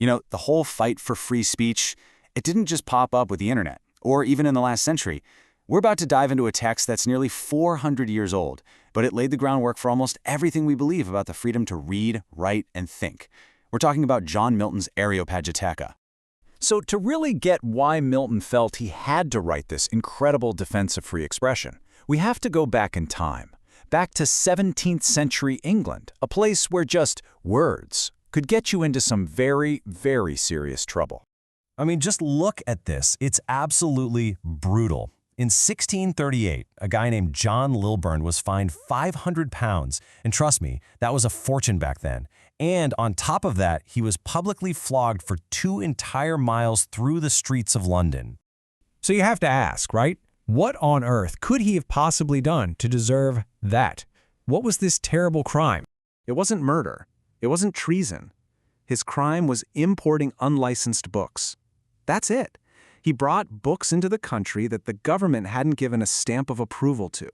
The whole fight for free speech, it didn't just pop up with the internet, or even in the last century. We're about to dive into a text that's nearly 400 years old, but it laid the groundwork for almost everything we believe about the freedom to read, write, and think. We're talking about John Milton's Areopagitica. So to really get why Milton felt he had to write this incredible defense of free expression, we have to go back in time, back to 17th century England, a place where just words could get you into some very, very serious trouble. I mean, just look at this. It's absolutely brutal. In 1638, a guy named John Lilburne was fined £500, and trust me, that was a fortune back then. And on top of that, he was publicly flogged for 2 entire miles through the streets of London. So you have to ask, right? What on earth could he have possibly done to deserve that? What was this terrible crime? It wasn't murder. It wasn't treason. His crime was importing unlicensed books. That's it. He brought books into the country that the government hadn't given a stamp of approval to.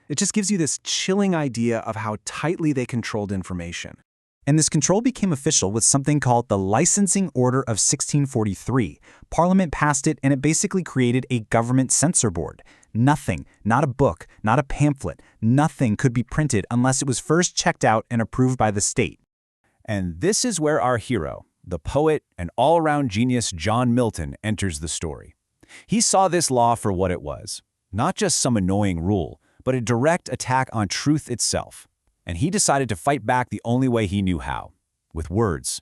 It just gives you this chilling idea of how tightly they controlled information. And this control became official with something called the Licensing Order of 1643. Parliament passed it, and it basically created a government censor board. Nothing, not a book, not a pamphlet, nothing could be printed unless it was first checked out and approved by the state. And this is where our hero, the poet and all-around genius John Milton, enters the story. He saw this law for what it was, not just some annoying rule, but a direct attack on truth itself. And he decided to fight back the only way he knew how, with words.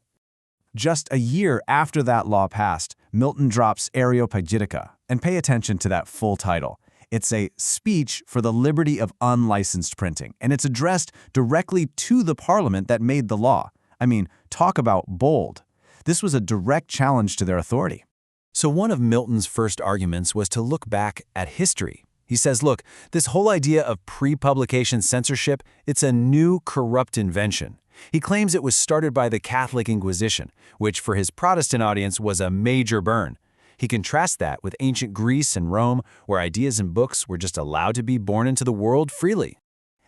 Just a year after that law passed, Milton drops Areopagitica, and pay attention to that full title. It's a speech for the liberty of unlicensed printing, and it's addressed directly to the Parliament that made the law. I mean, talk about bold. This was a direct challenge to their authority. So one of Milton's first arguments was to look back at history. He says, look, this whole idea of pre-publication censorship, it's a new corrupt invention. He claims it was started by the Catholic Inquisition, which for his Protestant audience was a major burn. He contrasts that with ancient Greece and Rome, where ideas and books were just allowed to be born into the world freely.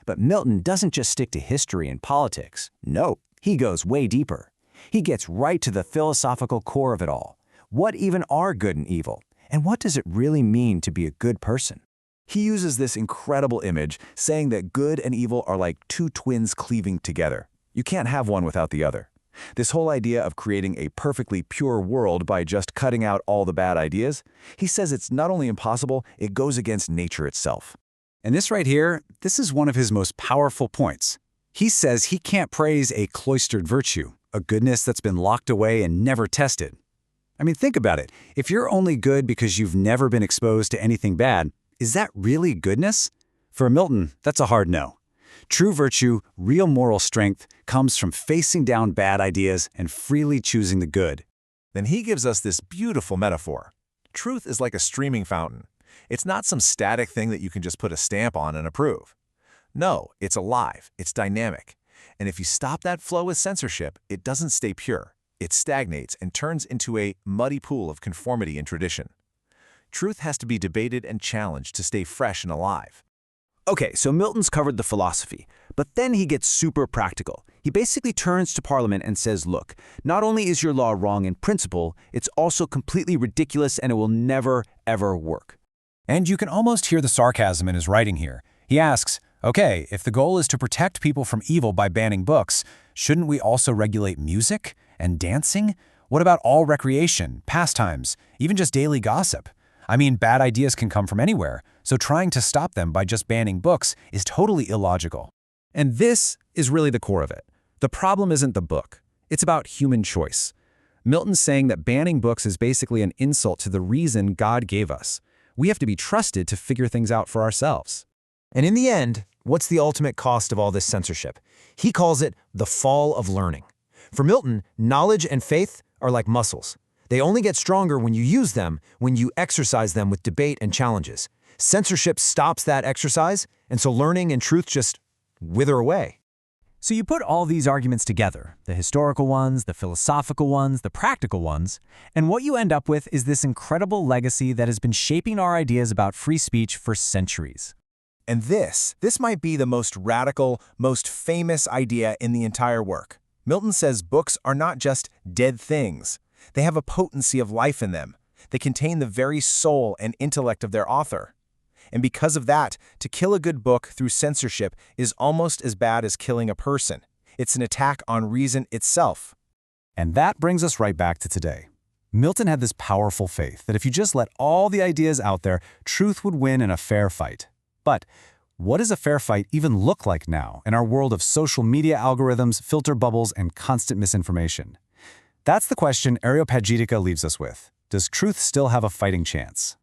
But Milton doesn't just stick to history and politics. No, he goes way deeper. He gets right to the philosophical core of it all. What even are good and evil? And what does it really mean to be a good person? He uses this incredible image, saying that good and evil are like two twins cleaving together. You can't have one without the other. This whole idea of creating a perfectly pure world by just cutting out all the bad ideas, he says it's not only impossible, it goes against nature itself. And this right here, this is one of his most powerful points. He says he can't praise a cloistered virtue, a goodness that's been locked away and never tested. I mean, think about it. If you're only good because you've never been exposed to anything bad, is that really goodness? For Milton, that's a hard no. True virtue, real moral strength, comes from facing down bad ideas and freely choosing the good. Then he gives us this beautiful metaphor. Truth is like a streaming fountain. It's not some static thing that you can just put a stamp on and approve. No, it's alive, it's dynamic. And if you stop that flow with censorship, it doesn't stay pure. It stagnates and turns into a muddy pool of conformity and tradition. Truth has to be debated and challenged to stay fresh and alive. Okay, so Milton's covered the philosophy, but then he gets super practical. He basically turns to Parliament and says, look, not only is your law wrong in principle, it's also completely ridiculous and it will never, ever work. And you can almost hear the sarcasm in his writing here. He asks, okay, if the goal is to protect people from evil by banning books, shouldn't we also regulate music and dancing? What about all recreation, pastimes, even just daily gossip? I mean, bad ideas can come from anywhere, so trying to stop them by just banning books is totally illogical. And this is really the core of it. The problem isn't the book. It's about human choice. Milton's saying that banning books is basically an insult to the reason God gave us. We have to be trusted to figure things out for ourselves. And in the end, what's the ultimate cost of all this censorship? He calls it the fall of learning. For Milton, knowledge and faith are like muscles. They only get stronger when you use them, when you exercise them with debate and challenges. Censorship stops that exercise, and so learning and truth just wither away. So you put all these arguments together, the historical ones, the philosophical ones, the practical ones, and what you end up with is this incredible legacy that has been shaping our ideas about free speech for centuries. And this might be the most radical, most famous idea in the entire work. Milton says books are not just dead things. They have a potency of life in them. They contain the very soul and intellect of their author. And because of that, to kill a good book through censorship is almost as bad as killing a person. It's an attack on reason itself. And that brings us right back to today. Milton had this powerful faith that if you just let all the ideas out there, truth would win in a fair fight. But what does a fair fight even look like now in our world of social media algorithms, filter bubbles, and constant misinformation? That's the question Areopagitica leaves us with. Does truth still have a fighting chance?